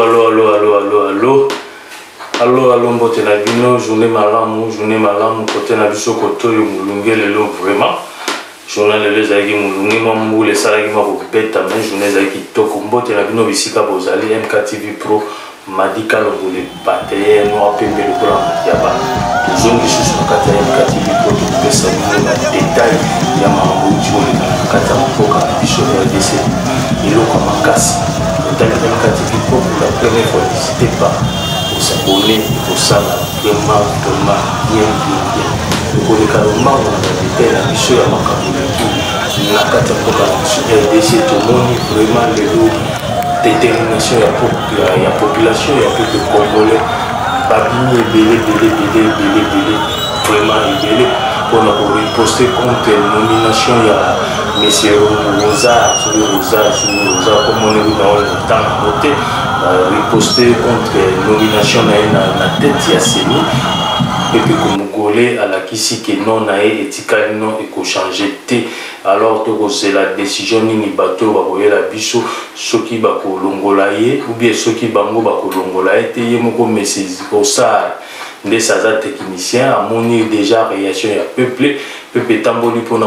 Allô, allô, allô, allô, allô. Allô, allô, mbote na bino, journée malamu, côté na biso koto yo mulunge lelo vraiment. Journal lelo zaki mulunge mambu le salaki mako beta mais journée zaki toko mbote na bino bisika bozali MKTV Pro Madika longo le bataye no apembe le plan yaba. Zone qui sous kata MKTV Pro to pesa bino na détail ya mambu jole na kata mpoka biso ya DC. Ilo kama kasi. Dans MKTV Pro pour la première fois, n'hésitez pas à s'abonner pour ça vraiment bien. Donc on est carrément on a des la mission à Makamulaki, la catapulta RDC, tout le monde vraiment le détermination il y a population, il y a peu de Congolais, babini belé, vraiment belé pour nous riposter contre la nomination il y a Monsieur Rosa, comme on est dans le temps voté, riposter contre la nomination dans la tête il y a Séni. Et puis comme Golé à la kisi que non nae etikali non et ko changer té alors to c'est la décision ni bateau ba koyela biso soki ba ko longolaye ou bien soki bango ba ko longolaye té yemoko message ko ça nde saza technicien a moni déjà réaction ya peuple tamboli pour na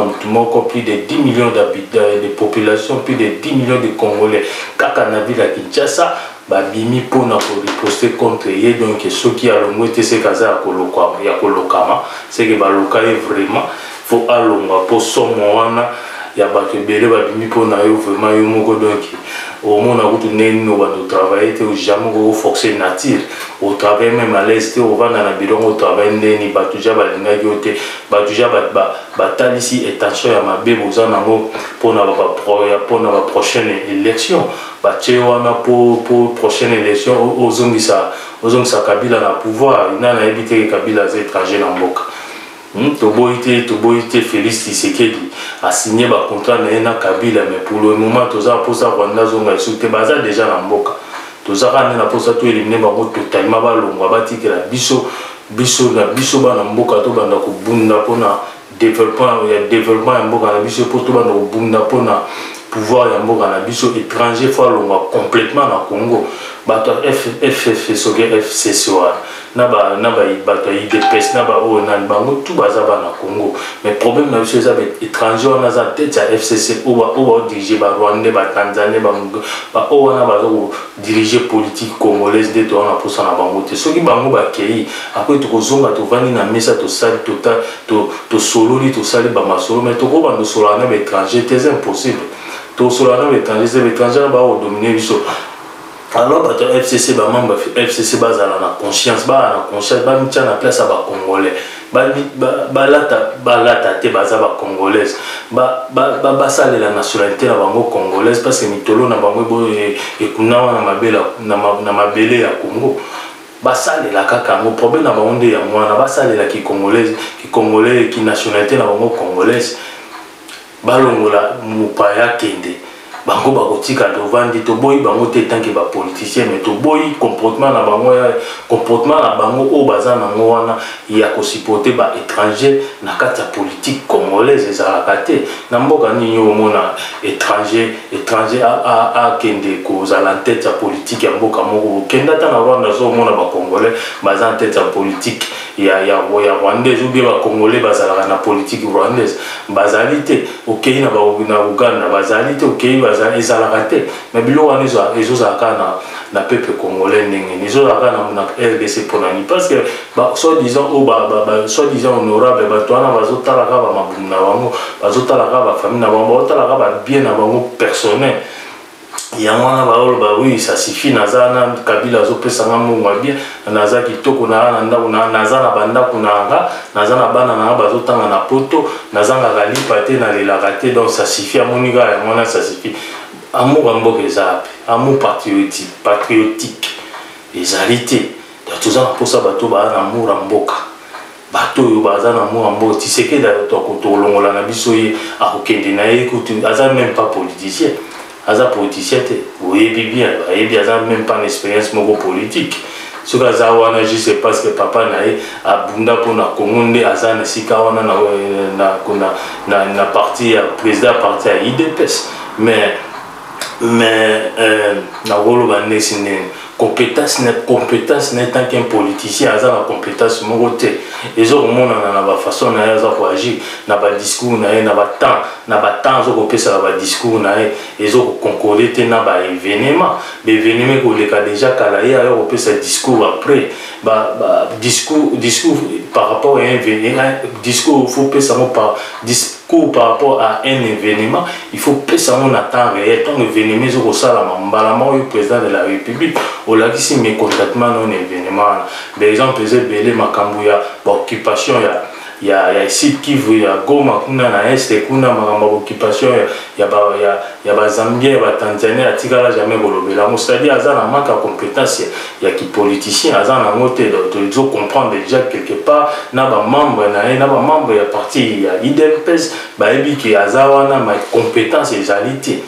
plus de 10 millions d'habitants de population, plus de 10 millions de Congolais kaka na ville à Kinshasa babimi pour na riposter contre eux donc ceux qui a le mouté c'est kaza ya kolokama c'est que balokale vraiment faut alonga pour son wana ya bato belé babimi pour na yo vraiment yo moko donc au monde a route neno ba de travailler te jamais ko forcer nature au travail même à l'est au vanda na bidon au travail neni bato ja balinga yote bato ja batal ici attention ya mabe bozana ngo pour na ba prochaine élection batie wana pour prochaine élection ozongisa Kabila na pouvoir ina na éviter Kabila az étranger na mboka Toboïté Félix Tshisekedi a signé un contrat na Kabila mais pour le moment toza posa Rwanda zonga soute baza déjà na mboka toza kana na posa to éliminer bango totalement ba longwa batikela biso bana mboka to banda ko bunda pona développement ya mboka na biso pour to banda ko bunda pona pouvoir ya mboka na biso étranger faut longwa complètement na Congo bato FF soge FCC na ba bato IDPS na ba o na bango tout bazaba na Congo mais problème na biso ça étranger on a za tête ya FCC o diriger ba Rwanda ba Tanzanie ba o na ba diriger politique congolaise de to na posa na bango te soki bango ba kei après to kozonga to vani na mesa to sali to sololi to sali ba masolo mais to ko ba no solo na ba étranger c'est impossible to solo na ba étranger ba o dominer biso. Alors, FCC, FCC, na conscience, ba mitya na place à Congolais. Balata te baza ba congolaise. Basale la nationalité na bango congolaise parce que mitolo na bango ekuna na mabele ya Congo. Basale la kaka ngo problème na bango ya mwana basale la ki congolais ki nationalité na bango congolaise. Balongola mupaya kende. Bango bakotika dovandi to boy bango te tant que ba politicien mais to boy comportement na bango o baza na ngo wana ya ko supporter ba étranger na kati ya politique congolaise ezalaka te na mboka nini yo mona étranger a kende ko za la tête ya politique ya mboka moko kenda ta na Rwanda zo mona ba congolais baza en tête ya politique ya rwandaise ou bien ba congolais bazalaka na politique rwandaise bazalité OK na Uganda bazalité OK ezalaka te mais bilo wana ezozalaka na peuple congolais ndenge ezozalaka na RDC ponani parce que soi-disant honorable bato wana bazotalaka bamabumu na bango bazotalaka bafamille na bango bazotalaka babien na bango personnel yango wana baoloba oui ça suffit naza na Kabila azopesanga mbongo bien naza kitoko na ndako naza na bandako nanga naza na bana na bazotanga na poto nazangaka lipa te nalelaka te donc ça suffit amonika yango wana ça suffit amour ya mboka eza amour patriotique ezali te toza na mposa bato baa na amour ya mboka bato oyo baza na amour ya mboka Tshisekedi tolongola na biso ye akokende na ye kutu aza même pas politicien aza politicien te oyebi bien ayebi aza même pas une expérience moko politique soki aza wana juste parce que papa na ye abunda mpona Congo nde aza na esika wana na parti ya président parti ya IDPS mais nakoloba ndesi ndenge compétence n'est tant qu'un politicien a la compétence mon côté et au monde on a la façon na pour agir na ba discours na ba temps zo ko ça ba discours na et zo concorder te na ba événement ko le cas déjà kala ya ko pesa discours après discours par rapport à un événement discours faut pesa par discours par rapport à un événement il faut pesa on attend réel tant événement zo ko sala mbalama au président de la République au la qui mais concrètement non événement par exemple les belé makambu ya occupation ya site qui veut ya Goma kuna na est kuna ma occupation ya ba Zambie ba Tanzanie atikala jamais bolobela c'est-à-dire azana manque de compétence ya qui politicien azana ngote de comprendre déjà quelque part na ba membre ya parti ya IDPS ba ebi ki azawana ma compétence et qualité.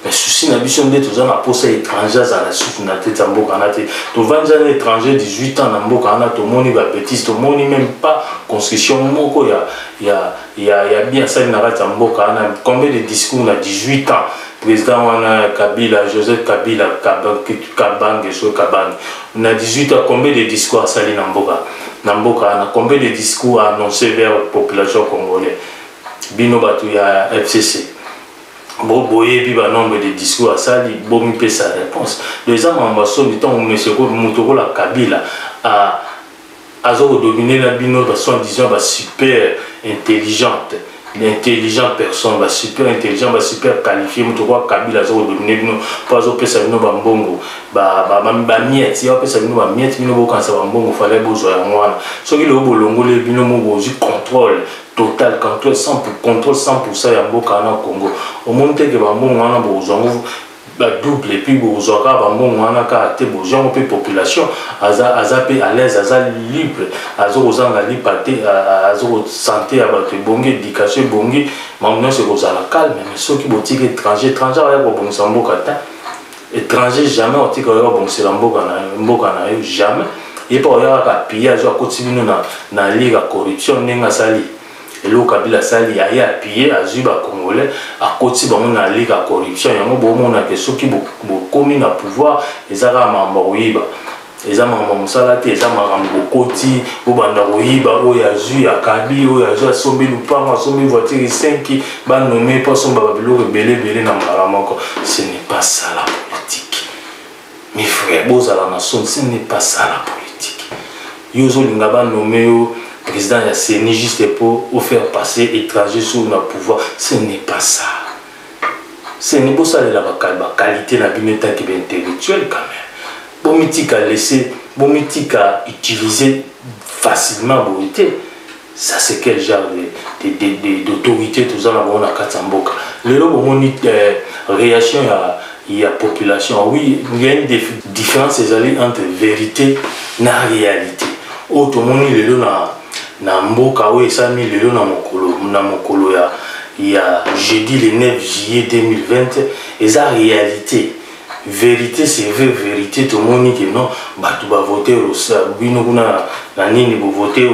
Mais souci na biso nde toza na posa étranger za na suku na tete mboka na te to vanja na étranger 18 ans na mboka na to moni ba bêtise to moni même pas construction moko ya bien ça na rata mboka na combien de discours na 18 ans président wana Kabila Joseph Kabila Kabange so Kabange na 18 ans combien de discours sali na mboka na combien de discours annoncés vers la population congolaise bino batu ya FCC boye bi ba nombre de discours à ça li bo mi pe sa réponse les ambassades du temps monsieur Mutoko la Kabila a azo dominer la bino ba son disant ba super intelligente l'intelligent personne ba super intelligent ba super qualifié Mutoko Kabila azo dominer bino pas azo pe sa bino ba mbongo ba miette ya pe sa bino ba miette bino bo kansa ba mbongo fallait bozo ya mwana soki le bolongo le bino mo bozu contrôle total contrôle 100% ya mboka na Congo au monde que bambongo wana bozongo ba double et puis bozaka bambongo wana ka te bojongo pe population aza pe à l'aise aza libre azo ozanga liberté azo santé ya bato bongi éducation bongi mamno se kozala calme mais soki botiki étranger ya ko bongisa mboka ta étranger jamais otika ya bongisa mboka na jamais et pas ya ka pillage ko tibino na liga corruption nenga sali et le Kabila sali a appuyé à Zuba Congolais à côté de la ligue à corruption. Il y a un peu ceux qui commis na pouvoir les arabes maroïba les arabes mamsalati les arabes bokoti au bandaroïba au yazu ya kabi au yazu a sombi lupanga sombi voiture 5 qui va nommer pas son babilo belé na maramoko. Ce n'est pas ça la politique. Mes frères, beaux à la nation, ce n'est pas ça la politique. Yozo lingaba nommé président ya CENI juste pour faire passer étranger sur le pouvoir, ce n'est pas ça. Ce n'est pas ça la qualité de la bibliothèque intellectuelle quand même. Bomitika laisser, bomitika utiliser facilement beauté. Ça c'est quel genre d'autorité tout ça là on a Katamboka. Le lot réaction il y a population. Oui, il y a une différence entre vérité et réalité. Autrement le lot na mboka oyo esami lelo na mokolo ya jeudi le 9 juillet 2020 eza réalité vérité c'est vrai vérité to moni que non batu ba voter rosa bino kuna na nini bo voter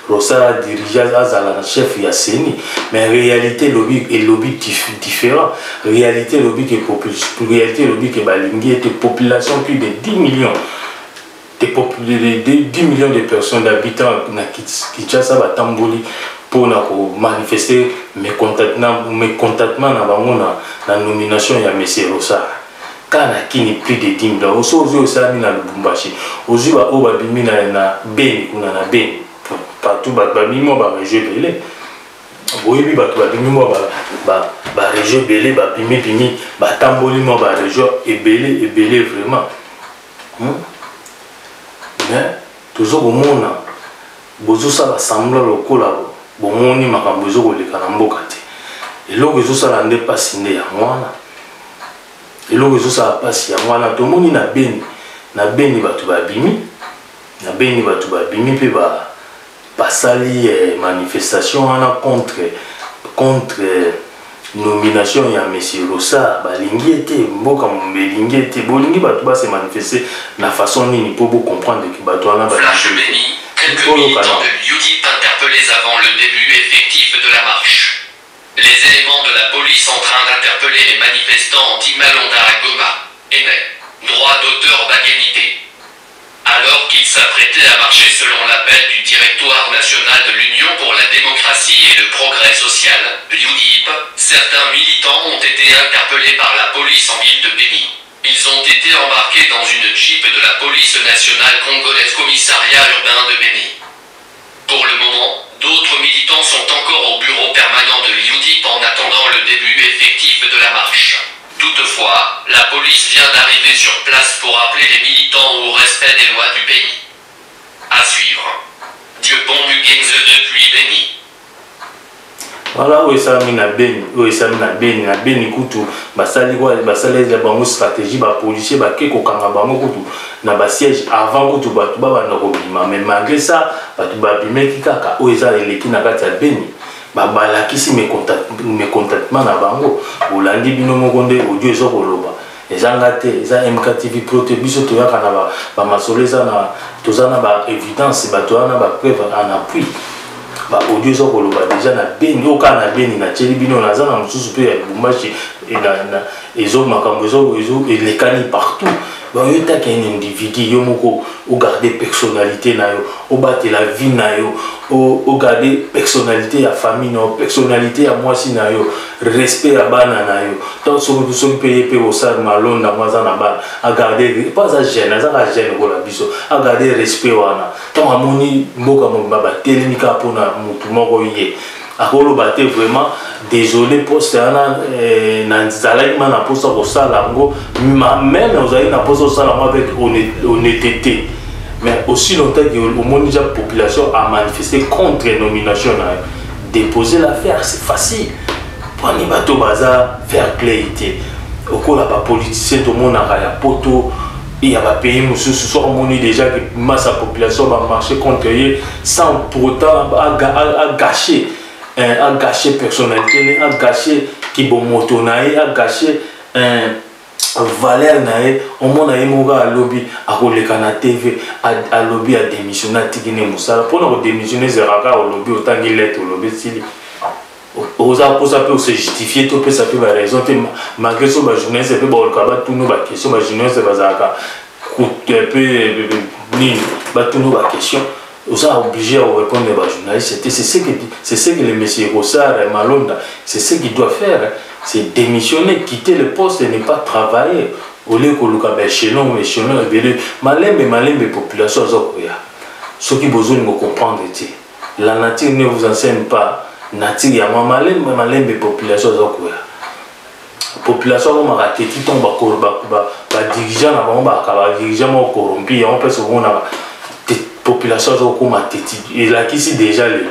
rosa dirigeant azala na chef ya CENI mais réalité lobby différent réalité lobby que balingi était population plus de 10 millions de 10 millions de personnes d'habitants na Kinshasa batamboli pour manifester mécontentement na bango na nomination ya monsieur Rosa kana kini plus de 10 millions osozo osami na Lubumbashi ozuba o babimi na Beni kuna na Beni partout babimi ba région belé boyebi bato babimi ba région belé babimi batamboli mo ba région ebelé vraiment mais toujours au monde bozo sala sembla lokola bomoni makambo zo koleka na mboka te eloko ezo sala nde pasi nde ya mwana eloko ezo sala pasi ya mwana tomoni na beni bato babimi pe basali manifestation wana contre nomination ya monsieur Rosa balingi ete mboka belingi ete bolingi bato base manifester na façon nini pour vous comprendre que bato wana balingi quelques militants de Liudi interpellés avant le début effectif de la marche. Les éléments de la police en train d'interpeller les manifestants anti-Malonda à Goma. Droit d'auteur Bageni marché selon l'appel du Directoire national de l'Union pour la démocratie et le progrès social, UDIP. Certains militants ont été interpellés par la police en ville de Béni. Ils ont été embarqués dans une jeep de la police nationale congolaise commissariat urbain de Béni. Pour le moment, d'autres militants sont encore au bureau permanent de l'UDIP en attendant le début effectif de la marche. Toutefois, la police vient d'arriver sur place pour appeler les militants au respect des lois du pays. À suivre. Dieu bon Mugenze depuis Béni. Voilà, oui, ça m'a bien, bien, écoute, basali la bango stratégie, ba policier, ba keko kanga bango kutu, na ba siège avant kutu ba tuba ba na robima, mais malgré ça, ba tuba bimeki kaka, o eza eleki na kati ya Béni, ba balakisi mes contactements na bango, olandi bino mokonde audio ezo koloba, ezanga te, eza MKTV Pro te biso to yaka na ba masoleza na tozana ba évidence, ba toana ba preuve en appui. Ba audio zo koloba déjà na Béni oka na Béni na tsheli bino na zana mususu pe ya Lubumbashi et na ezo makambo ezo elekani partout ba yota ki un individu yo moko o garder personnalité na yo o battre la vie na yo o garder personnalité ya famille no personnalité ya mwasi na yo respect ya bana na yo donc so payer pe au sar malon na mwaza na bana a garder pas à gêne za gêne ko la biso a garder respect wana tant amoni mboka mo baba telemika pona mutu moko ye akolo bate vraiment désolé poste ana na nzalaki mana poste ko sala ngo même ozali na poste sala ngo avec honnêteté mais aussi longtemps que au monde déjà population a manifesté contre nomination déposer l'affaire c'est facile pour ni bato baza faire play au ko la politicien tout monde a ya poto il y a des pays où soit moni déjà que masse population va marcher contre eux sans pour autant à gâcher personnalité, à gâcher qui bon moto nae, à gâcher valeur nae, au monde a émoga à lobby, à koleka na TV, à lobby à démissionner, à tiginer moussala. Pour nous démissionner, c'est rare au lobby autant qu'il est au lobby style. Ça peut se justifier, tout peut ça peut raison. Malgré ça, ma journée, c'est peu bon le cabas, tout nous va question, ma journée, c'est pas ça. Coûte un peu ni, bah tout nous va question. Vous êtes obligé à répondre aux journalistes. C'est ce que le monsieur Rossard et Malonda, c'est ce qu'il doit faire. C'est démissionner, quitter le poste et ne pas travailler. Au lieu que le échelon, malembe population. Ce qui besoin de me comprendre, la nature ne vous enseigne pas. Nature, il y a malembe population. Population comme a teti ton dirigeant corrompu, on peut se voir population comme a teti et là qui c'est déjà le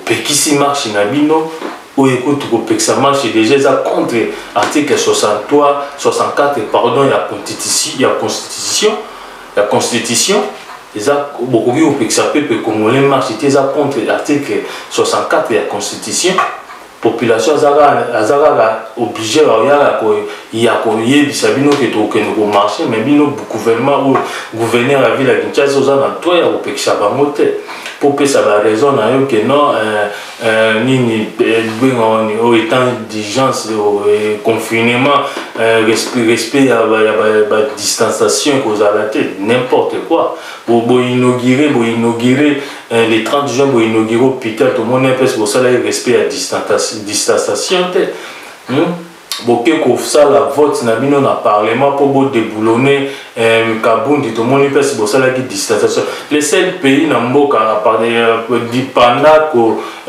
qui si marche na bino ou écoute que ça marche déjà ça contre article 63 64 pardon il y a constitution ça beaucoup qui ça peut comme les marche ça contre article 64 il y a constitution population azara obligé il y a bisabino que to marché mais bino gouvernement ou gouverneur la ville de Kinshasa aux toi ya opekisa bango te pour que ça va raison na yo que non nini au état d'urgence confinement respect ya distanciation cause à la tête n'importe quoi pour inaugurer les 30 juin pour inaugurer l'hôpital tout le monde est pour ça le respect à distanciation beaucoup ça la vote na bino na parlement pour déboulonner Kabundi tout le monde est pour ça la distanciation les seuls pays na mboka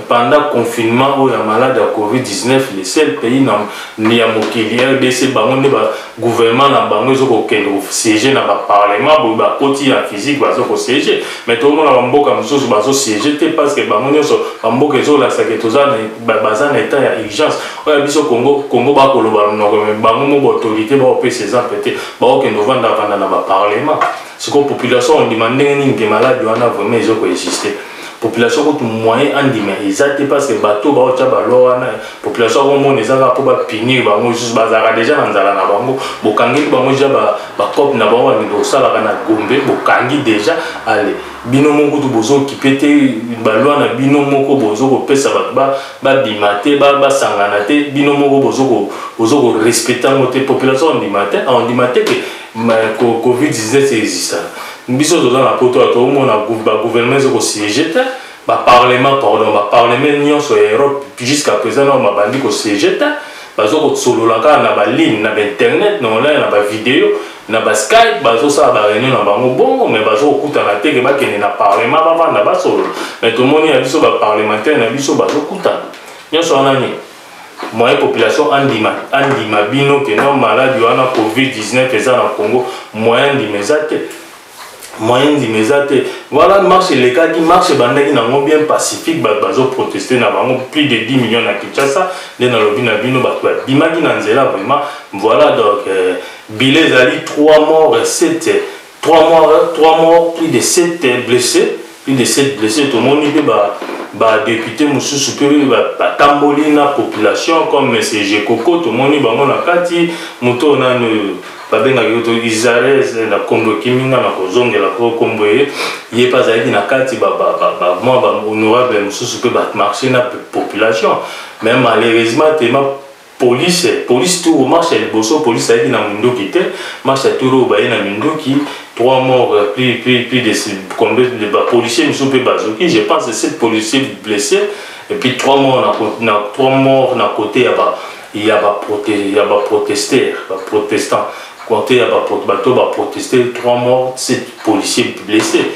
pendant confinement où il y a malade à Covid-19 les seuls pays na ya mokili RDC bango ne ba gouvernement na bango zo ko kendo siéger na ba parlement ba koti en physique ba zo ko siéger mais tout le monde na mboka mususu ba zo siéger te parce que bango nyoso mboka zo la saketozana bazana état ya urgence oya biso Congo ba koloba no bango mo autorité ba opé ces empêter ba okendo vanda na ba parlement c'est que population on demande que malade wana vraiment ils ont existé population ko moyen andime exact parce que bateau ba ocha ba loi na population ko mon ezanga po ba pinir ba mo juste bazara déjà na nzala na bango bokangi ba mo déjà ba cop na bango ni sala na Gombe bokangi déjà allez bino moko to bozo kipete ba loi na bino moko bozo ko pesa ba bimate ba sangana te bino moko bozo ko respecter ngote population on dimate que Covid-19 existe biso toza na poto to mona ba gouvernement ko siéger ba parlement pardon ba parlement nyonso ya Europe jusqu'à présent na mabandi ko siéger bazo ko solola ka na ba ligne na internet na online na ba vidéo na ba Skype bazo sa ba réunion na bango bongo mais bazo kutana te ke ba kene na parlement ba vanda ba solo mais to moni ya biso ba parlementaire na biso bazo kutana nyonso wana ni moyen population andima bino que non malade wana COVID-19 eza na Congo moyen d'immédiate voilà marche les cas qui marche bandaki na bien pacifique bazo protester na bango plus de 10 millions na Kinshasa de na lobi na bino bato bimaki na nzela vraiment voilà donc bilé zali 3 morts 3 morts plus de 7 blessés tout le monde dit bah député monsieur supérieur bah tamboli na population comme c'est Jekoko tout le monde dit bah on a kati moto na babenga yoto Isares na Kombo Kiminga na kozonge la Kombo yé pas avec na kati bah moi bah honorable monsieur supérieur bah marcher na population mais malheureusement tellement police tout marche le bosso police avec na mundo qui était marche tout ba na mundo qui 3 morts plus de combien de policiers nous sont bazoki je pense que 7 policiers blessés et puis 3 morts na côté il y a protestants côté il y a bateau protester 3 morts 7 policiers blessés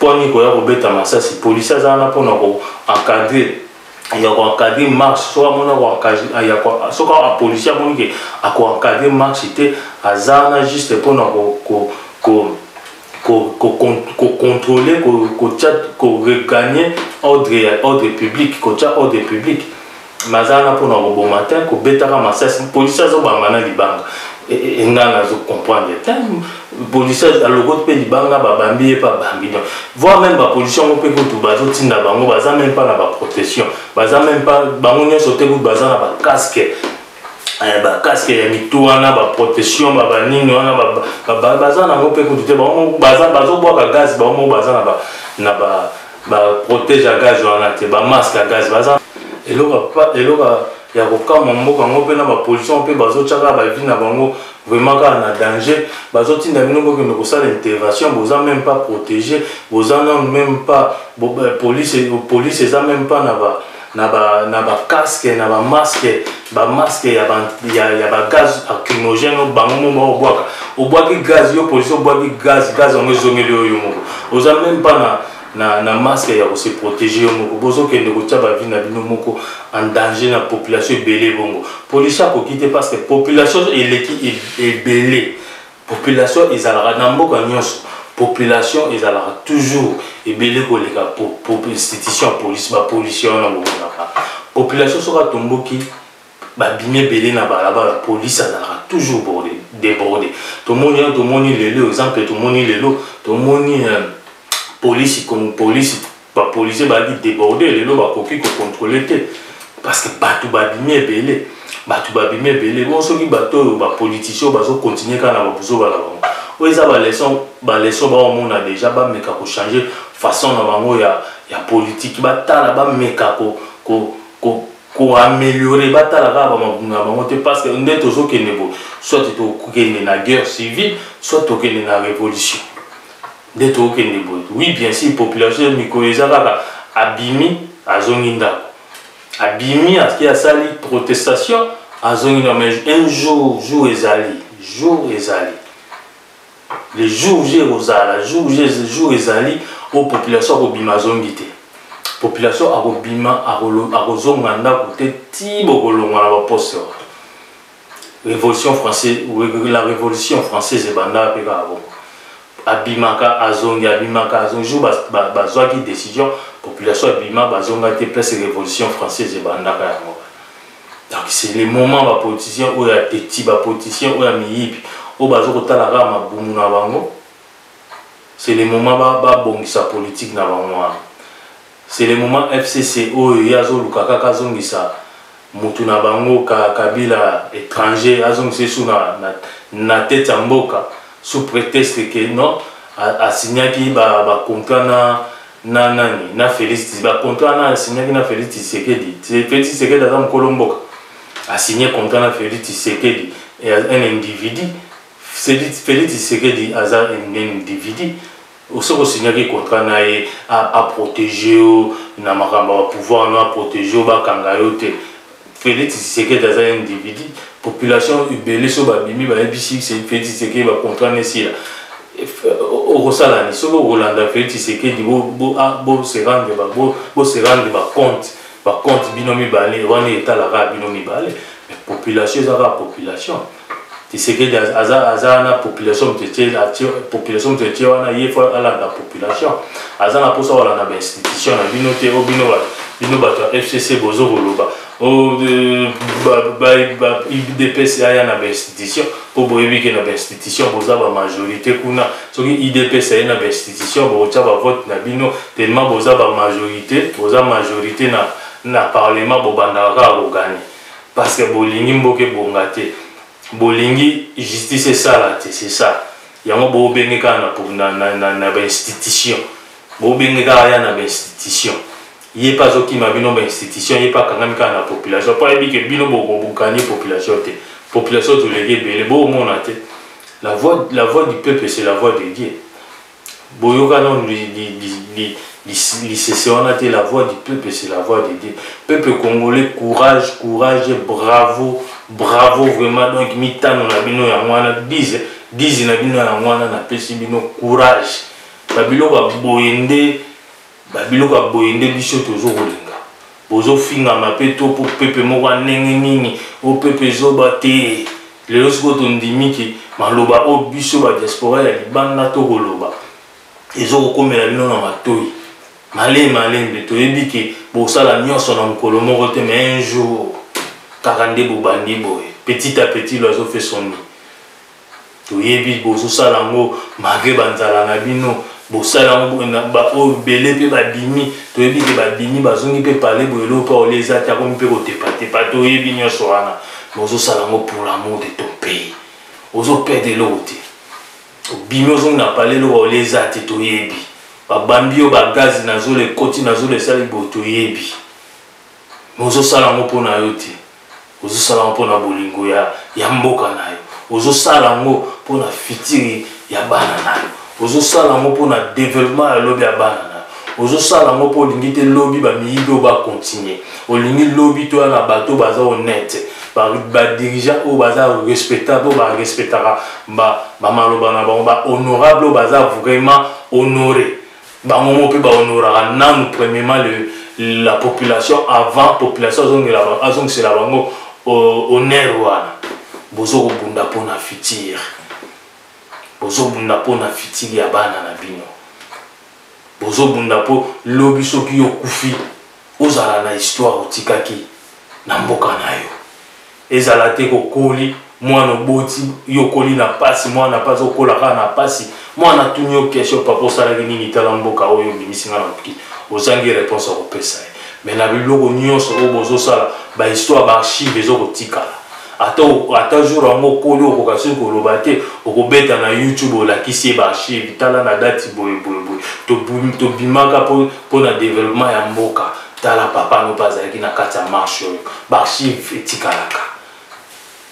pour ni ko ya robeta masasi policiers za na pona ko encadrer il y a encadrer marche soit mon encadrer il y a quoi soit un policier mon qui a encadrer marche était azana juste pour contrôler, regagner ordre public, ordre public. Mazana pour nos bon matin, que betara massas, policiers ont bamana libanga. Et n'ala zo comprendre. Policiers à logo de libanga babambi et pas bambi. Voir même la pollution on peut que tout bazo tinda bango, baza même pas la protection, baza même pas bango nyo sauter ou baza na ba casque. Ba casque ya mituana ba protection ba banini wana ba baza na ngope ko tute ba baza bazo boka gaz ba mo baza na ba protège à gaz wana te ba masque à gaz baza eloka ya koka mboka ngope na ba pollution pe bazo chaka ba vie na bango vraiment ka na danger bazo tinda bino ko ke ça l'intervention boza même pas protégé boza même pas police eza même pas na ba casque na ba masque ya ba gaz lacrymogène bango mo boaka gaz yo police boaki gaz on ezongeli yo moko oza même pas na masque ya ko se protéger yo moko bozo kende ko tia ba vie na bino moko en danger na population belé bongo police ko quitter parce que population est belé population ezalaka na mboka nyonso population ezalaka toujours ebele koleka pour institution police ba policier na bonaka population soka tomboki ba bimé belé na balaba police ezalaka toujours débordé to moni lelo exemple to moni lelo to moni police comme police ba policier ba débordé lelo ba koki ko contrôler parce que bato ba bimé belé bon soki bato ba politicien bazo continuer kana ba buzo bala oui ça va leçon on a déjà ba meka ko changer façon na bango ya politique ba tala ba meka ko améliorer ba tala ba bango te parce que ndeto zo ke nebo soit to kende na guerre civile soit to kende na révolution ndeto ke nebo oui bien sûr population mikoeza kaka abimi azonginda abimi à ce qui a sali protestation azonginda mais un jour ezali les jours jour ezali aux population kobima zongité population akobima akozonga ndako te ti bokolongwa na baposte révolution française ou la révolution française ebanda pe ka bon abimaka azongi jour bazwaki décision population abima bazonga te place révolution française ebanda ka yango donc c'est le moment ba politicien ou ya petit ba politicien ou ya miyipi o bazo kotala ka mabumu na bango c'est le moment ba bongisa politique na bango c'est le moment FCC o yazo lukaka kazongisa mutu na bango kabila étranger azongisa sous na tête ya mboka sous prétexte que non a signaki ba contrat na Félix ba contrat na signaki na Félix Tshisekedi azam kolomboka a signé contrat na Félix Tshisekedi et un individu Félix Tshisekedi a un individu aussi signé contrat à protéger na makamba pouvoir à protéger ba kangayote Félix Tshisekedi dans un individu population ubelé so ba bimi ba ebisi c'est Félix Tshisekedi ba contrat nesi au Rosalani solo Rolanda Félix Tshisekedi bo se rendre ba compte binomi balé on est à la binomi balé mais population ça la population Tshisekedi azana population population wana yefa ala la population azana posa wala na institution na binote bino bato FCC bozo koloba IDPS aya na institution po boyebi ke na institution boza ba majorité kuna soki IDPS aya na institution bocha ba vote na bino tellement boza ba majorité na parlement bobandaka ko gagner parce que bolingi mboke bongate bolingi justice ça là c'est ça yango bo bengeka na ba institution bo bengeka ya na ba institution yé pas zo ki ma bino ba institution yé pas kangami ka na population pas ebi ke bino bo bukani population to lege belé bo monate la voix du peuple c'est la voix de Dieu boyoka non la voix du peuple c'est la voix de Dieu peuple congolais courage bravo vraiment donc mitano na bino ya mwana 10 na bino ya mwana na pesi bino courage babilo ba boyende biso tozo kolinga bozo finga mapeto pour peuple moko ndenge nini o peuple zoba te lelo siko tondimiki maloba o biso ba diaspora ya libanda to koloba ezo kokomela bino na matoi malembe toyebi ke bosala nyonso na mokolo moko te mais un jour kakande bobandi boye petit à petit l'oiseau fait son nid toyebi bozosala ngo malgré banzala na bino bosala ngo ba o belé pe babimi toyebi ke babimi bazongi pe parler boyelo pa oleza ta komi pe kotepa toyebi nyonso wana bozosala ngo pour l'amour de ton pays ozo perdre l'autre bimi ozongi na parler lo oleza te toyebi babambi yo bagazi nazo le koti nazo le sali bo toyebi bozosala ngo pona yo te ozosala ngo pona bolingo ya mboka na yo ozosala ngo pona fitiri ya bana na yo ozosala ngo pona développement ya lobi ya bana na yo ozosala ngo po olingi te lobi bamiyibi oyo bacontinue olingi lobi to ya na bato baza honnête badirigeant oyo baza respectable oyo barespectaka bamaloba na bango bahonorable oyo baza vraiment honoré bango mo mpe bahonoraka nanu premièrement la population avant population azongisela bango honneur wana bozo kobunda mpona futur bozobunda mpona futur ya bana na bino bozobunda mpo lobi soki yokufi ozala na histoire otikaki na mboka na yo ezala te kokoli mwana oboti yokoli na pasi mwana pasi okolaka na pasi mwana tuni yo question papa osalaki nini tala mboka oyo bimisinga na moki ozangi réponse akopesa ye mais na biloko nyonso oyo bozosala bahistoire baarchive ezokotikala ata jour yango okoli okoka soki koloba te okobeta na YouTube olakisi ye baarchive tala na dati boye tobimaka mpo na développement ya mboka tala papa no mpe azalaki na kati ya marshe oyo baarchive etikalaka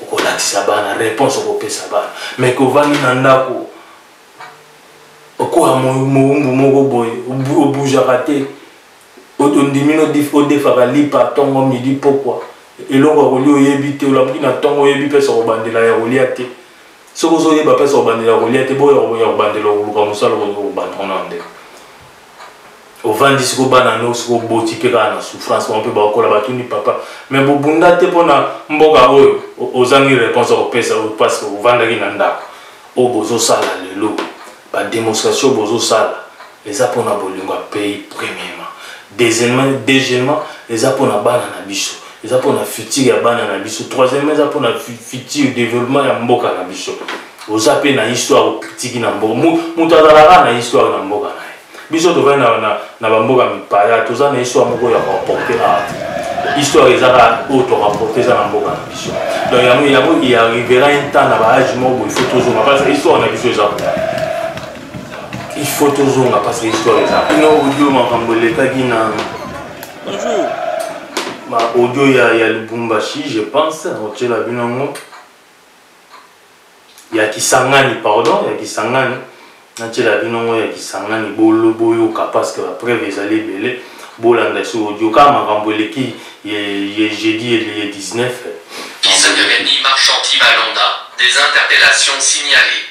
okolatisa bana réponse okopesa bana mais kovandi na ndako okoya mowumbu moko boye obujaka te ondimi odefaka lipa ntongo midi pokwa eloko akoli oyebi te olamuki na ntongo oyebi mpesa kobandela ya kolia te soki ozoyeba mpesa kobandela ya kolia te boya kobandela koluka mosala kobanda ona ndeko ovandisi kobana no siko boti mpe kaka na souffrance mpe bakola batundi papa mais bobunda te mpona mboka oyo ozangi réponse akopesa parce que ovandaki na ndako oyo bozosala lelo badémonstration bozosala eza mpona bolingo ya pays premièrement deuxièmement eza mpona bana na biso eza mpona futur ya bana na biso troisièmement eza mpona futur développement ya mboka na biso oza mpe na histoire okritiki na mboka moto azalaka na histoire na mboka na ye biso tovai na bamboka mipaya toza na histoire moko ya korapporte art histoire ezaka oyo torapporte eza na mboka na biso donc yango arrivera un temps na baage moko il faut tozonga parce que histoire na biso eza il faut tozonga parce que histoire eza ino audio makambo elekaki na bonjour ma audio ya Lubumbashi je pense otiela bino ngo ya Kisangani pardon ya Kisangani Natela bino ya Kisangani bolo boyoka parce que la preuve ezali belé bolanda so audio kama kamboleki ye jeudi et le 19. Kisangani Marchanti Malonda, des interpellations signalées.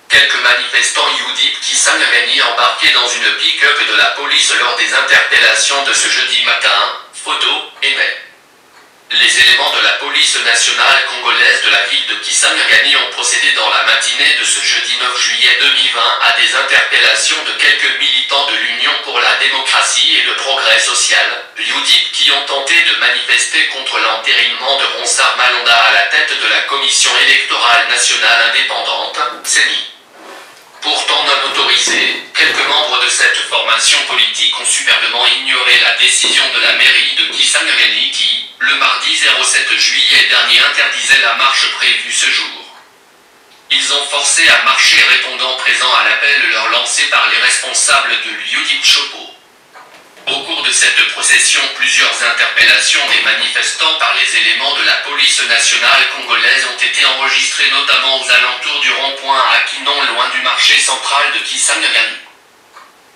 Quelques manifestants UDIP Kisangani embarqués dans une pick-up de la police lors des interpellations de ce jeudi matin, photos et mails. Les éléments de la police nationale congolaise de la ville de Kisangani ont procédé dans la matinée de ce jeudi 9 juillet 2020 à des interpellations de quelques militants de l'Union pour la démocratie et le progrès social, l'UDIP, qui ont tenté de manifester contre l'entérinement de Ronsard Malonda à la tête de la Commission électorale nationale indépendante, CENI. Pourtant non autorisés, quelques membres de cette formation politique ont superbement ignoré la décision de la mairie de Kisangani qui, le mardi 07 juillet dernier, interdisait la marche prévue ce jour. Ils ont forcé à marcher répondant présent à l'appel leur lancé par les responsables de l'UDIP Chopo. Au cours de cette procession, plusieurs interpellations des manifestants par les éléments de la police nationale congolaise ont été enregistrées notamment aux alentours du rond-point à Kinon, loin du marché central de Kisangani.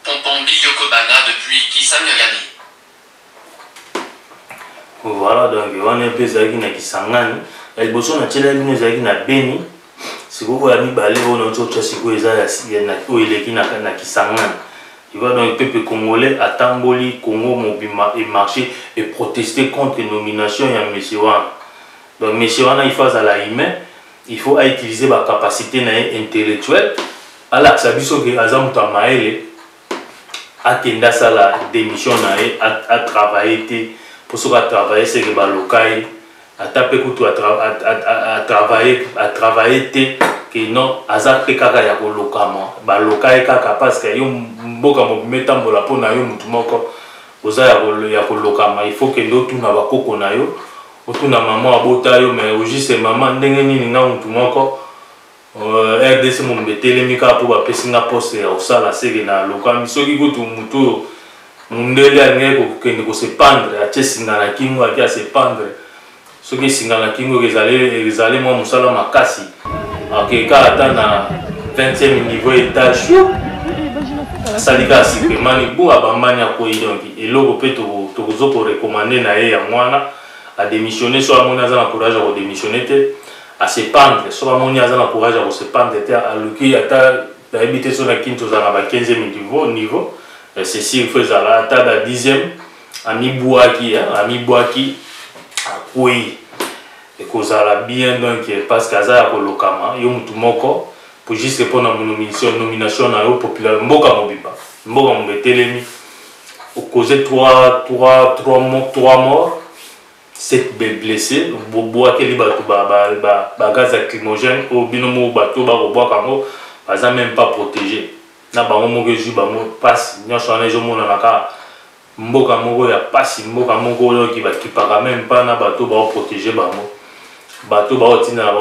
Pompombi Yokobana depuis Kisangani. Voilà, donc on est peu zaki na Kisangani. El boso na tshela bino zaki na Beni. Siko ya mibale ono tshotsa siko eza ya na oileki na Kisangani. Tu vois, donc le peuple congolais a tamboli Congo mobima et marché et protester contre les nominations et M. Wan. Donc M. Wan il faut à la humain, il faut utiliser ma capacité intellectuelle. Alors ça veut dire que Azam Tamaele a tendance à la démission à travailler pour ce qu'a travaillé c'est que local à taper couteau à travailler que non azar pe kaka ya kolokama ba lokai kaka parce que yo mboka mobimeta mbola pona yo mutu moko oza ya kolokama il faut que l'autre na bakoko na yo otuna maman abota yo mais juste maman ndenge nini na mutu moko RDC mo mbetele mika po ba pesinga poste ya osala sege na lokami soki kutu mutu mundele angeko kende ko se pendre a chesinga na kingo akia se pendre soki singa na kingo ezali mo musala makasi. Ok, quand on a 20e niveau étage, ça dit que c'est vraiment un bon abamania pour y donc et là peut te recommander na ya mwana à démissionner soit mon azana courage à démissionner à se pendre soit mon azana courage à se pendre à luki ata d'habiter sur la quinte aux arabes 15e niveau c'est si il faut ça là ata da 10e ami Bouaki à Kouyi et kozala bien donc parce que aza ko lokama yo mutu moko pour juste répondre à mon nomination na yo populaire mboka mobetelemi au cause 3 morts 7 blessés bobo akeli bato ba gaz lacrymogène au binomo bato ba robwa kango baza même pas protégé na bango moko ju bango passe nyonso na ezo mona naka mboka moko ya passe mboka moko yo ki bakipaka même pas na bato ba protéger bango bato baotinda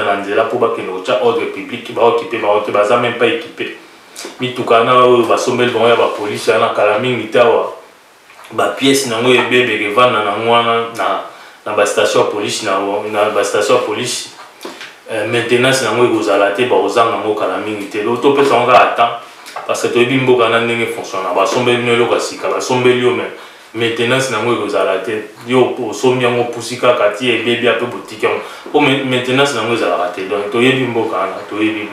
na nzela po bakende kotya ordre public baokipe baote baza même pas équipé mitukana oyo basombeli bango ya bapolisi na kala mingi te awa bapiese nango ebebe evanda nango wana na bastation ya polisi na bastation ya polisi maintenance nango ekozala te bakozanga yango kala mingi te lo topesa yango kaka temps parce que toyebi mboka na ndenge fonctionne basombeli bino eloko ya sika basombeli yo mais maintenance nango ekozala te yo osombi yango pusi kaka ti ebebi ape botiki yango po maintenance nango ezalaka te donc toyebi mboka wana toyebi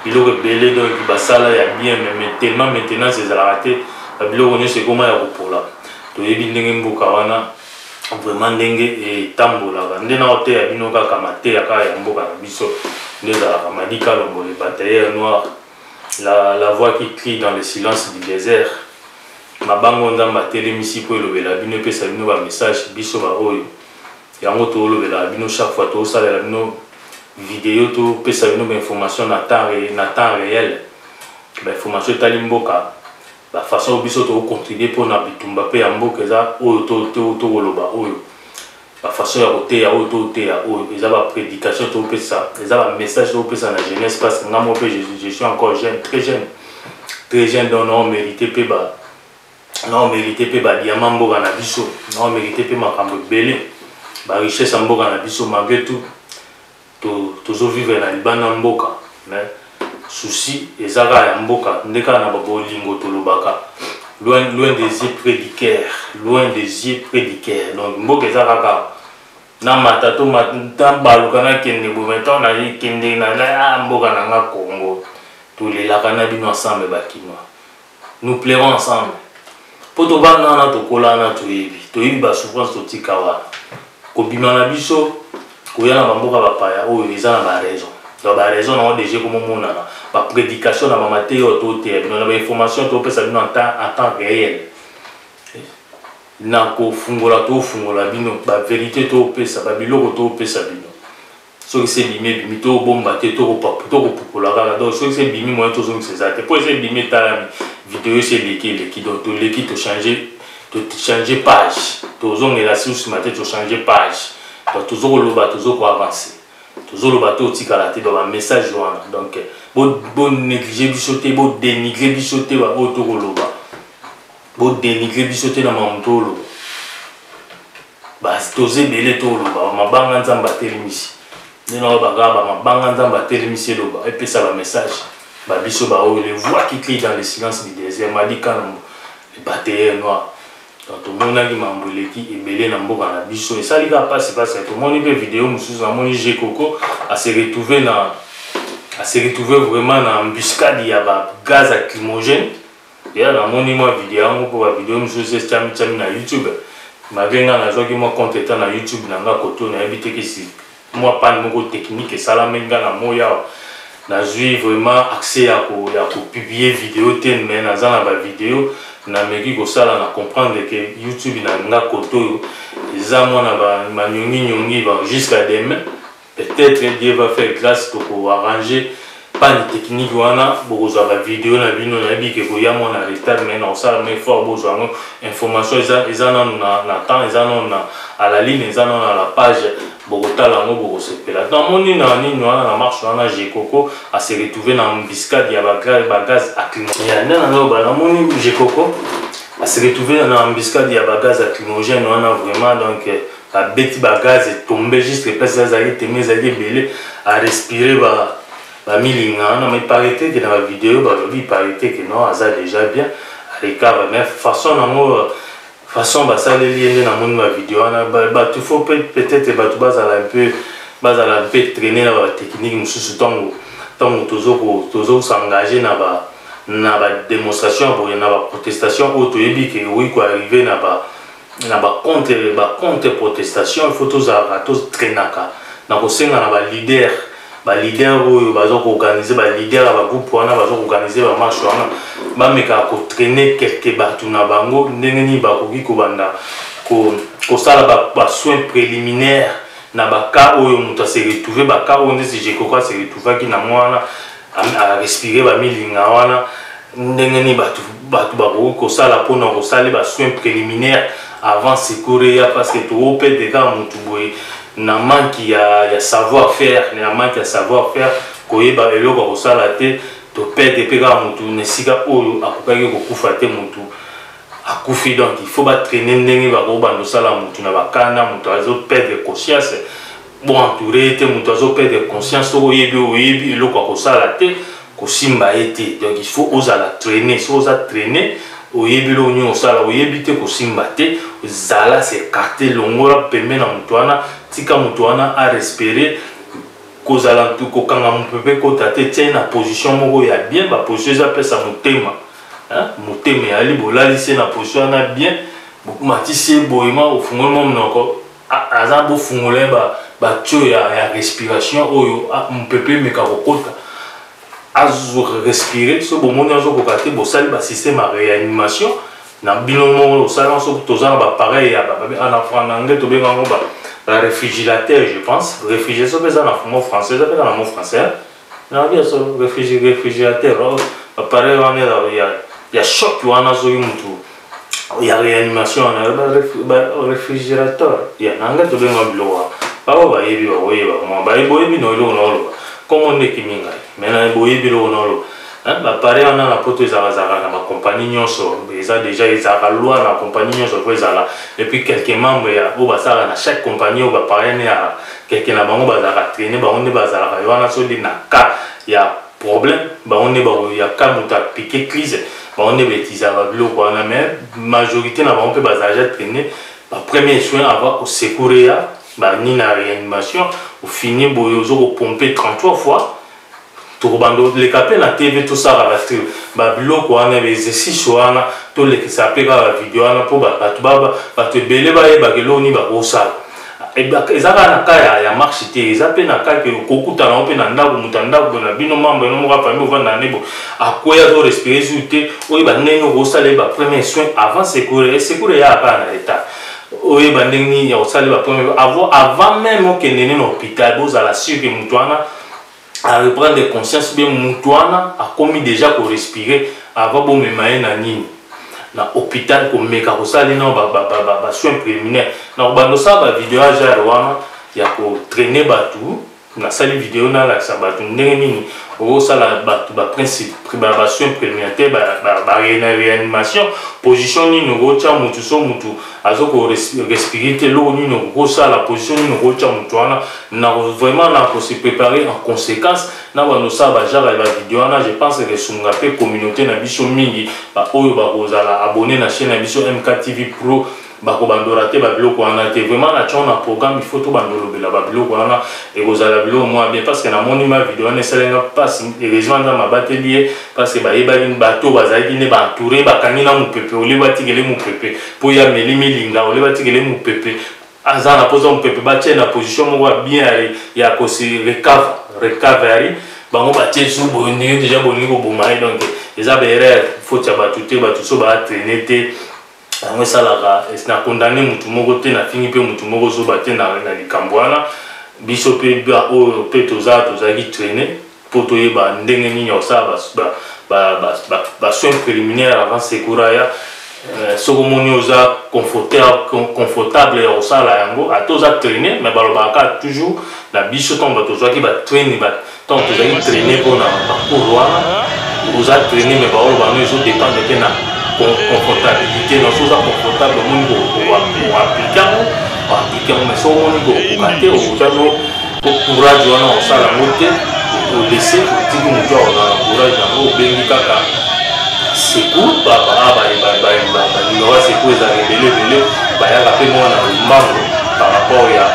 biloko ebele donc basala ya bien mais tellement maintenance ezalaka te babiloko nyonso ekoma ya kopola toyebi ndenge mboka wana vraiment ndenge etambolaka nde na oteya bino kaka mateya kaka ya mboka na biso nde ezalaka Madika Lombole batailleur noir la voix qui crie dans le silence du désert mabango ndamba telemisi po elobela bino epesa bino ba message biso ba oyo yango to olobela bino chaque fois to salela bino vidéo to pesa bino ba information na temps réel ba information tali mboka ba façon biso to contribuer pour na bitumba pe ya mboka eza oyo to koloba oyo ba façon ya koteya oyo to teya oyo eza ba prédication to pesa eza ba message to pesa na jeunesse parce que ngamo pe je suis encore jeune très jeune donc non mérité pe ba non mérité pe ba diamant mboka na biso non mérité pe makambo belé ba richesse mboka na biso malgré tout toujours vivre na libanda mboka mais souci ezaka ya mboka ndeka na babolingo tolobaka loin des yeux près du cœur, loin des yeux près du cœur. Donc mboka ezaka na matato baluka na kende bometon na kende na mboka na nga Congo tolelaka na bino ensemble bakinois. Nous plairons ensemble. Po to bana na tokola na toyebi ba souffrance totika wana. Kobima na biso koya na bamboka bapaya oyo eza na ba raison. Donc ba raison na déjà comme mona ba prédication na ba matériau to te na ba information to pesa bino en temps réel. Na ko fungola bino ba vérité to pesa ba biloko to pesa bino. So que c'est bimi to bomba te to popola kala donc so que c'est bimi moi to zo c'est ça te pour c'est bimi ta vidéo c'est leki donc to leki to changer page to zo ngela sous matin to changer page donc to zo loba to zo ko avancer to zo loba to tikala te ba message wana donc bon négliger bisoté bon dénigrer bisoté ba o to loba bon dénigrer bisoté na mamtolo ba to ze belé to loba mabanga nzamba telimisi non mabanga nzamba telimisi loba et puis ça va message ba biso ba o les voix qui crient dans le silence du désert m'a dit quand les batailles noires donc tout le monde a dit mamboleki et belé na mboka na biso et ça li va passer parce que tout le monde une vidéo mususu na moni Jekoko à se retrouver vraiment dans embuscade ya ba gaz lacrymogène et là moni moi vidéo pour la vidéo mususu c'est chami na YouTube mabenga na zoki moi compte étant na YouTube na nga koto na habité que si moi pas de technique et ça la menga na moya na jui vraiment accès à pour publier vidéo ten mais na za na ba vidéo na meki ko sala na comprendre que YouTube na nga koto eza moi na ba nyongi ba jusqu'à demain peut-être Dieu va faire grâce pour arranger pas de technique wana bozo ba vidéo na bino na bi ke ko ya mo na retard mais na sala mais fort bozo information eza na temps eza na à la ligne eza na la page Bogota lango boko sepela dans mon nina na marche wana Jekoko a se retrouver dans embuscade ya ba gaz lacrymogène ya na ba moni Jekoko a se retrouver dans embuscade ya ba gaz lacrymogène wana vraiment donc la bête ba gaz est tombé juste parce que ça allait te mes allait belé à respirer ba milinga non mais paraît-il que dans la vidéo il paraît que non ça déjà bien à l'écart mais façon façon ça les liens dans mon vidéo on tu faut peut-être tu base un peu traîner la technique mususu tango toujours s'engager na ba démonstration pour na ba protestation auto yebi que oui quoi arriver na ba contre protestation il faut tous traînaka na ko senga na ba leader oyo bazo organiser ba leader ba groupe wana bazo organiser ba marche wana ba meka ko traîner quelque batu na bango ndenge ni ba koki ko banda ko sala ba soins préliminaires na ba ka oyo muta se retrouver ba ka onde si Jekoko se retrouver ki na mwana a respirer ba milinga wana ndenge ni batu ba ko sala pona ko sala ba soins préliminaires avant secourir parce que to pe de ka mutu boy na manque ya savoir-faire na manque ya savoir-faire koyeba eloko ko sala te to perdre pe ka mutu nesika oyo akokaki ko kufa te mutu akufi donc il faut ba traîner ndenge ba ko bando sala mutu na bakana mutu azo perdre conscience bon entouré te mutu azo perdre conscience oyebi eloko ko sala te ko simba ete donc il faut oser la traîner so oser traîner oyebi lo nyo sala oyebi te ko simba te zala c'est écarté longola pembe na mutu wana tika mutu wana a respirer kozala tout ko kanga mpepe ko tate tient na position moko ya bien ba position za pesa mutema mutema ya libolali c'est na position na bien matisi boyema ofungolo monoko aza bo fungole ba tio ya respiration oyo mpepe meka kokota azo respirer so bo moni azo kokate bo sali ba système à réanimation na binomo o sala so tozana ba pareil ya ba en français to benga ngo ba réfrigérateur je pense réfrigérateur mais en français ça fait dans le mot français na bien ça réfrigérateur pareil on est là il y a choc wana zo mutu il y a réanimation on réfrigérateur il y a nanga to benga bilowa ba yebi ba yebi no lo comme on est kiminga mais na yebi lo no ba pareil on a la poto ezaka na ba compagnie nyonso eza déjà ezaka loi na compagnie nyonso ko ezala et puis quelques membres ya o basala na chaque compagnie o ba pareil na quelques na bango bazaka traîner ba onde bazala wana so di na ka ya problème on est il y a quand même piqué crise on est bêtise à biloko wana mais majorité na on peut basager traîner premier soin avoir au secourir ni na réanimation au finir boyozo pomper 33 fois tout bando les capés na TV tout ça va rester biloko wana les exercices wana tout les qui s'appelle la vidéo wana pour te belé ba kelo ni ba osala ezaka na kaya ya marché te ezape na kaya ke kokuta na ope na ndako mutanda na bino mambo no moka famille vanda nebo akoya zo respirer sur te oyi ba ndenge osala ba premier soin avant secourir ya pa na l'état oyi ba ndenge ya osala ba premier avant même que nene na hôpital boza la sûr que mutwana à reprendre conscience bien mutwana a commis déjà pour respirer avant bon memaye na nini na hôpital ko meka ko sali na ba soins préliminaires na bando sa ba vidéo ja wana ya ko traîner batu na sali vidéo na la sa batu ndenge nini o sala batu ba principe ba soins préliminaires ba réanimation position ni no cha mutu so mutu azoko respirer te lo ni no ko sala position ni no cha mutu wana na vraiment na ko se préparer en conséquence na bando sa ba ja ba vidéo na je pense que sunga pe communauté na biso mingi ba oyo ba kozala abonné na chaîne na biso MK TV Pro bako bandora te ba biloko wana te vraiment na chona programme il faut to bandolo bela ba biloko wana et kozala biloko moi bien parce que na moni ma vidéo na selenga passe heureusement dans ma batelier parce que ba yeba ni bato bazaki ne ba entouré ba kanina mu pepe ole batikele mu pepe po ya melimi linga ole batikele mu pepe azana poza mu pepe ba tient na position mo bien ya ko se recovery bango ba tient sous bonne déjà bonne ko bomai donc les abere faut ya batute batu so ba traîner te on salaka na condamné mutu moko te na fini pe mutu moko zo ba te na likambo wana biso pe ba o pe toza ki traîner pour to yeba ndenge nini osala ba soins préliminaires avant secouraya soko moni oza confortable ya osala yango atoza traîner mais balobaka toujours na biso tomba toza ki ba traîner ba tant toza ki traîner pour na parcours wana oza traîner mais ba oloba no ezo dépendre ke na confortabilité dans chose confortable mungo ou appliquer mais so mungo kate o jano pour courage wana osala mote o laisser tiki muto na courage na o bengi kaka secours ba numéro secours za rebelle ba ya pe mona mbango par rapport ya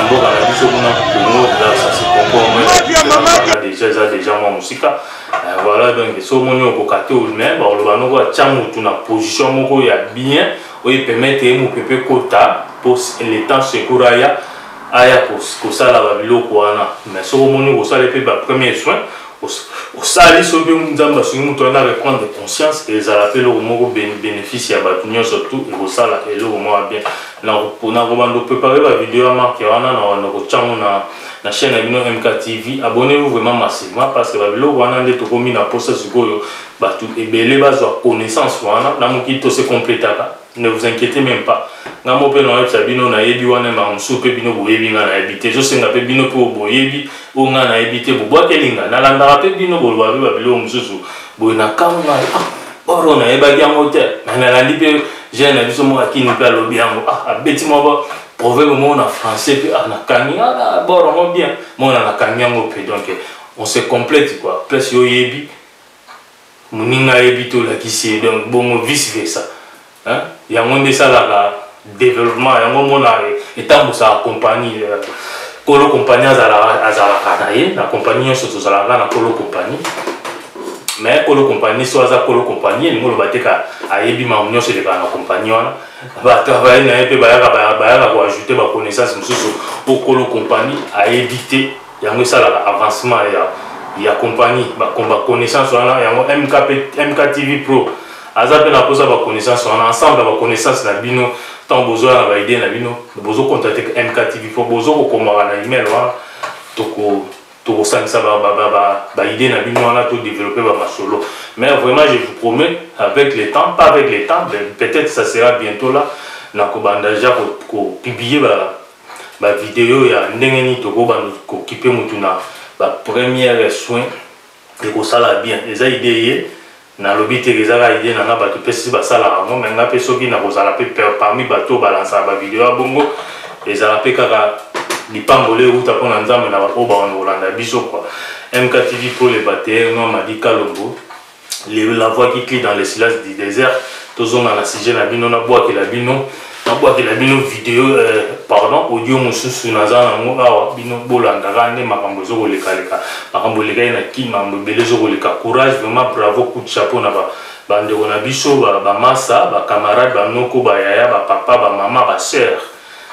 mboka na biso kuna Congo là ça se comprend déjà moi musika voilà donc so moni okokate ou même ba lo banoko atia mutu na position moko ya bien oyi permettre mu pepe kota pour le temps secours aya kosala ba biloko wana mais so moni kosala pe ba premier soin osali so pe nzamba so mutu na reprendre conscience et ça rappelle au moko bénéfice ya batu nyonso surtout et kosala eloko moko bien na pona ko bando préparer ba vidéo marqué wana na ko tchango na chaîne Abino MK TV, abonnez-vous vraiment massivement parce que babilo wana nde to komi na poste sikoyo batu ebele bazwa connaissance wana na mokito se complétaka. Ne vous inquiétez même pas. Ngamo pe na website bino na yebi wana ma musu pe bino boyebi nga na habité. Je senga pe bino pe boyebi o nga na habité bo bwa kelinga na landa pe bino bo ba babilo mususu bo na kanga oro na eba yango te. Na landi pe je na biso mo akini pe lobi yango abeti mo ba proverbe mon en français puis na kanya bon bien mon na kanya ngo pe donc on se complète quoi plus yo yebi muninga yebi to la kisi donc bon vice versa hein yango nde sala la développement yango mona etambo sa compagnie kolo compagnie azala na ye na compagnie surtout zala na kolo compagnie mais kolo compagnie so aza kolo compagnie ni ngolo bateka ayebi ma munyo se de ba na compagnie wana ba travailler na pe ba ko ajouter ba connaissance mususu au kolo compagnie a éviter yango sala avancement ya compagnie ba connaissance wana yango MK TV Pro azape na posa ba connaissance wana ensemble ba connaissance na bino tant besoin na ba idée na bino besoin contacter MK TV Pro besoin ko komara na email wana to ça ba idée na bino wana to développer ba solo mais vraiment je vous promets avec le temps pas avec le temps peut-être ça sera bientôt là na ko banda déjà ko publier ba vidéo ya ndenge ni to ko banda ko kipe mutu na ba première soin et ko sala bien les idées na lobi te ezaka idée na ba to pesi ba sala ngo menga pe soki na ko sala pe parmi bato balancer ba vidéo bongo ezala pe kaka lipangole uta pona nzambe na oba Rolanda biso quoi. MKTV pour les batailles non m'a dit Kalombo la voix qui crie dans les silences du désert tozonga na sujet na bino na bois que la bino vidéo pardon audio mususu nazana ngo awa bino bolanda rande makambo zo koleka makambo leka na ki makambo belezo koleka courage vraiment bravo coup de chapeau na bande na biso ba massa ba camarade ba noko ba yaya ba papa ba maman ba sœur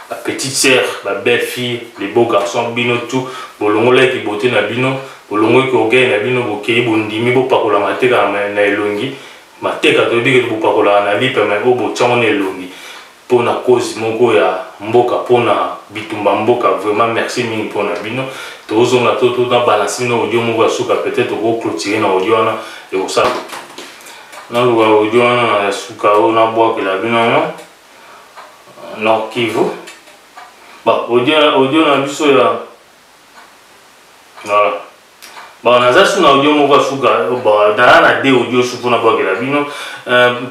la petite sœur, la belle fille, les beaux garçons, bino tout, bolongo la qui beauté na bino, bolongo qui orgueil na bino, bokei bondimi bo pakola mateka na elongi, mateka to bige bo pakola na lipe mais bo botchamo na elongi. Pour na cause moko ya mboka pour na bitumba mboka vraiment merci mingi pour na bino. Tozonga to na balance no audio moko suka peut-être ko clôturer na audio na et ça. Na lo audio na suka o na bois que la bino no Kivu. Bah, audio na biso ya voilà. Bah, on a ça sur audio moko suka bah na des audio sur na boka la bino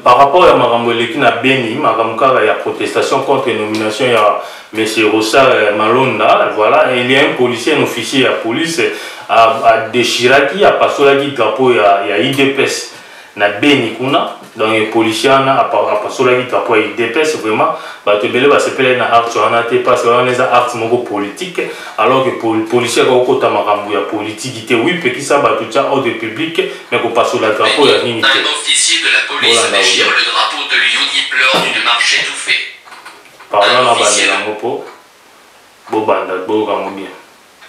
par rapport à makambo leki na Beni makambo kaka ya protestation contre nomination ya monsieur Rosa Malonda voilà et il y a un policier un officier à police a déchiraki a pasolaki drapeau ya IDPS na Beni kuna donc les policiers a pasolaki drapeau ya IDPS vraiment ba te bele ba sepele na acte wana te parce que on les acte moko politique alors que policier ko kota makambo ya politique te oui pe ki sa ba tout ça ordre public mais ko passe la drapeau ya nini te. Un officier de la police déchire le drapeau de l'UDIP lors d'une marche étouffée. Pardon na bandela ngopo bo banda bo kamo bien.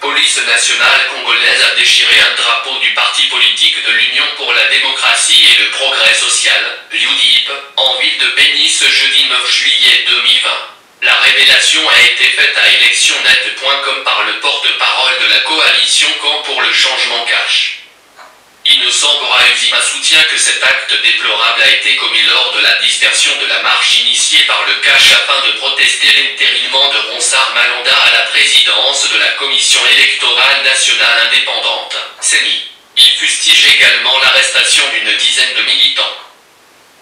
Police nationale congolaise a déchiré un drapeau du parti politique de l'Union pour la démocratie et le progrès social, l'UDIP, en ville de Beni ce jeudi 9 juillet 2020. La révélation a été faite à électionnet.com par le porte-parole de la coalition Camp pour le changement cash. Innocent Borahuzi soutient que cet acte déplorable a été commis lors de la dispersion de la marche initiée par le cash afin de protester l'entérinement de Ronsard Malonda à la présidence de la Commission électorale nationale indépendante, CENI. Il fustige également l'arrestation d'une dizaine de militants.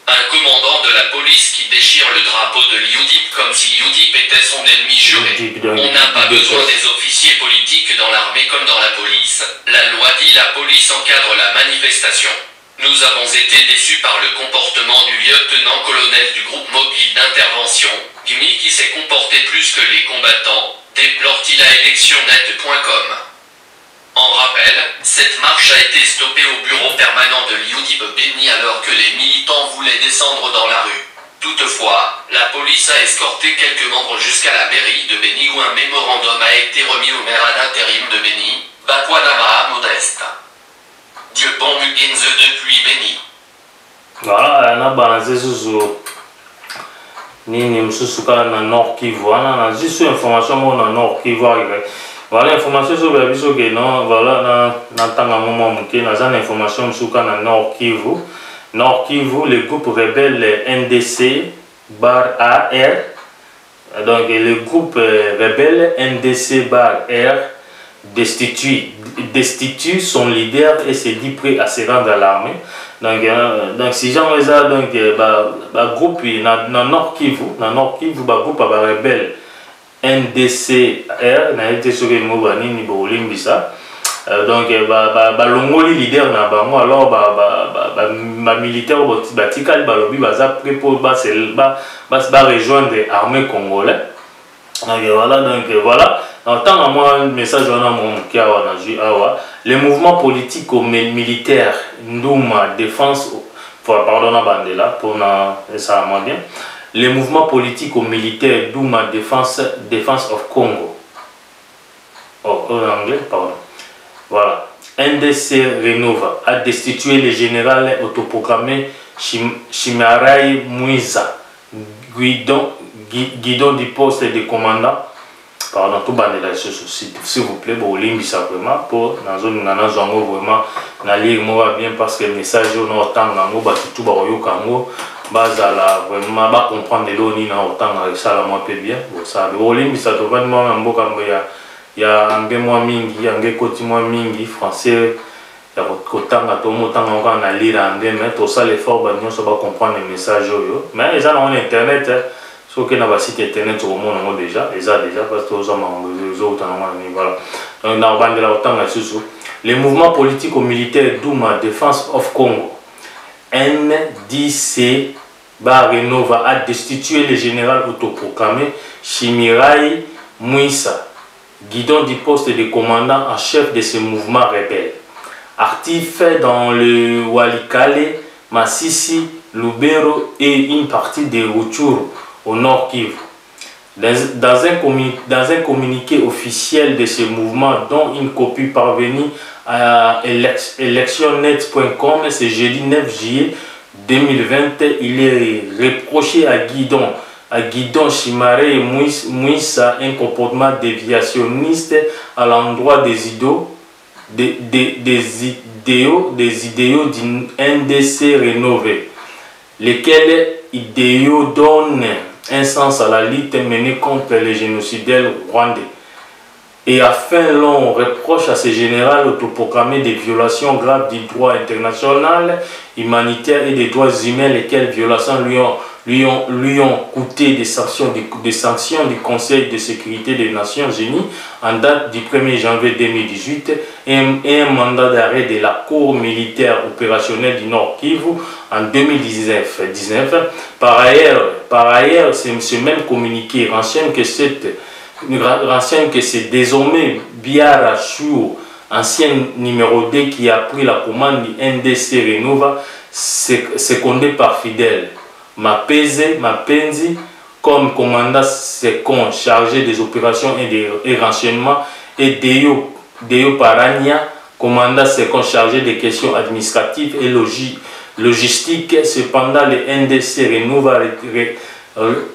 Un commandant de la police qui déchire le drapeau de l'UDIP comme si l'UDIP était son ennemi juré. On n'a pas besoin des officiers politiques dans l'armée comme dans la police. La loi dit la police encadre la manifestation. Nous avons été déçus par le comportement du lieutenant-colonel du groupe mobile d'intervention, Gimi qui s'est comporté plus que les combattants, déplore-t-il à électionnet.com. En rappel, cette marche a été stoppée au bureau permanent de l'UDIP Beni alors que les militants voulaient descendre dans la rue. Toutefois, la police a escorté quelques membres jusqu'à la mairie de Beni où un mémorandum a été remis au maire d'intérim de Beni, Bakwanama Modeste. Dieu bon Mugenze depuis Beni. Voilà, on a balancé sur Nini Msusuka na Nord Kivu. On a juste une information na Nord Kivu. Voilà l'information sur la vision que non voilà dans moment muké na zan information msuka na Nord Kivu. Nord Kivu le groupe rebelle NDC bar AR donc le groupe rebelle NDC bar R destitue son leader et se dit prêt à se rendre à l'armée. Donc si j'en ai ça donc groupe na Nord Kivu groupe rebelle NDCR na été sur les mots ni bolimbisa donc longoli leader na bango alors militaire batikali balobi baza prêt pour rejoindre l'armée congolaise donc voilà en tant que moi message on mon qui awa les mouvements politiques militaires Ndouma défense pardon na bandela pour na ça m'a bien. Les mouvements politiques ou militaires Douma Defense of Congo. Oh, en anglais, pardon. Voilà. NDC Renova a destitué le général autoproclamé Chimarai Mouiza, guidon du poste de commandant. Pardon, tout bande là, s'il vous plaît, bon, ligne simplement pour dans zone vraiment lire moi bien parce que le message on a autant nango ba tout ba yo kango bazala vraiment ba comprendre l'oni na autant ça la moi peu bien bon ça le ligne ça to va moi mboka ya ange moi mingi ange koti moi mingi français ya kotanga to motanga on a lire ange mais tout ça l'effort ba nyonso ba comprendre le message yo mais ils ont internet Ce qui est dans le site internet au monde déjà, et ça déjà, parce que aux hommes, voilà. Les mouvements politico-militaires Douma Defense of Congo, NDC, Renova, a destitué le général autoproclamé Chimirai Mouissa, guidon du poste de commandant en chef de ce mouvement rebelle. Actif dans le Walikale, Massissi, Lubero et une partie de Rutshuru au nord Kivu. Dans un communiqué officiel de ce mouvement, dont une copie parvenue à electionnet.com ce jeudi 9 juillet 2020, il est reproché à Guidon Chimare Mouissa un comportement déviationniste à l'endroit des idéaux d'une NDC rénovée, lesquels idéaux donnent un sens à la lutte menée contre les génocidaires rwandais. Et afin l'on reproche à ce général autoproclamé des violations graves du droit international, humanitaire et des droits humains, lesquelles violations lui ont coûté des sanctions du Conseil de sécurité des Nations Unies en date du 1er janvier 2018 et un mandat d'arrêt de la Cour militaire opérationnelle du Nord Kivu en 2019. Par ailleurs, ce même communiqué renseigne que c'est désormais Biara Chou, ancien numéro 2 qui a pris la commande du NDC Renova, secondé par Fidel Mapenzi comme commandant second chargé des opérations et des renseignements, et Deyo Parania, commandant second chargé des questions administratives et logistiques. Cependant, le NDC Renova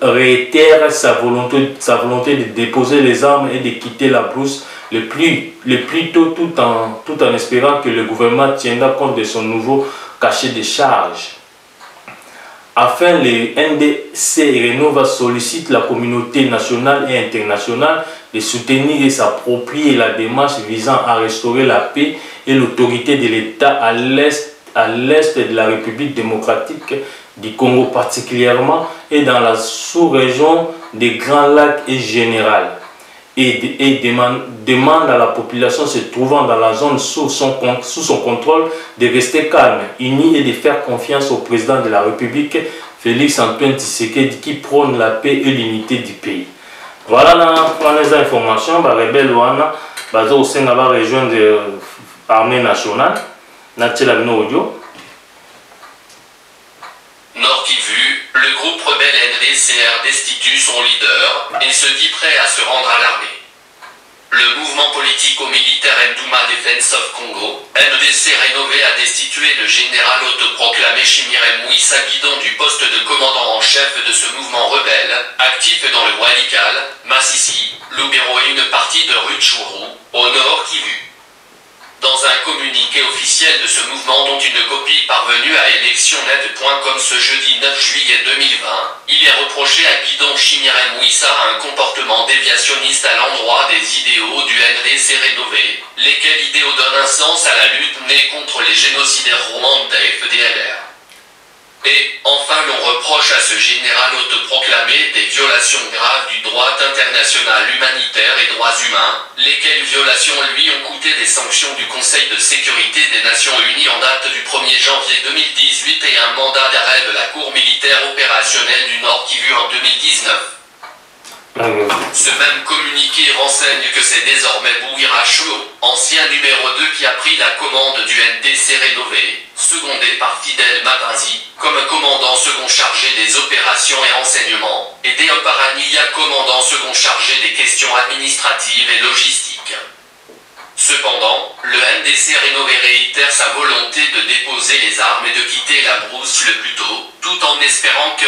réitère sa volonté de déposer les armes et de quitter la brousse le plus tôt, tout en espérant que le gouvernement tiendra compte de son nouveau cachet de charges. Enfin, le NDC Renova sollicite la communauté nationale et internationale de soutenir et s'approprier la démarche visant à restaurer la paix et l'autorité de l'État à l'est de la République démocratique du Congo particulièrement et dans la sous-région des Grands Lacs et générale. Et demande à la population se trouvant dans la zone sous son contrôle de rester calme, unie et de faire confiance au président de la République, Félix Antoine Tshisekedi, qui prône la paix et l'unité du pays. Voilà les informations. Les rebelles basés au sein de la région de l'armée nationale. Audio. Nord Kivu, le groupe rebelle NDCR destitue son leader et se dit prêt à se rendre à l'armée. Le mouvement politico-militaire Ndouma Defense of Congo, NDC rénové, a destitué le général autoproclamé Chimire Mouissa, guidon du poste de commandant en chef de ce mouvement rebelle, actif dans le Walikale, Massissi, Lubero et une partie de Rutshuru, au nord Kivu. Dans un communiqué officiel de ce mouvement, dont une copie parvenue à electionnet.com ce jeudi 9 juillet 2020, il est reproché à Guidon Chimire Mouissa un comportement déviationniste à l'endroit des idéaux du NDC rénové, lesquels idéaux donnent un sens à la lutte menée contre les génocidaires rwandais FDLR. Et, enfin, l'on reproche à ce général autoproclamé des violations graves du droit international humanitaire et droits humains, lesquelles violations lui ont coûté des sanctions du Conseil de sécurité des Nations Unies en date du 1er janvier 2018 et un mandat d'arrêt de la Cour militaire opérationnelle du Nord Kivu en 2019. Ce même communiqué renseigne que c'est désormais Bouira Chou, ancien numéro 2, qui a pris la commande du NDC rénové, secondé par Fidel Mapenzi, comme commandant second chargé des opérations et renseignements, et Deyo Parania, commandant second chargé des questions administratives et logistiques. Cependant, le NDC rénové réitère sa volonté de déposer les armes et de quitter la brousse le plus tôt, tout en espérant que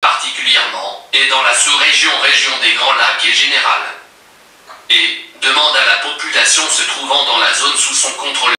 particulièrement, et dans la sous-région des Grands Lacs et générale. Et demande à la population se trouvant dans la zone sous son contrôle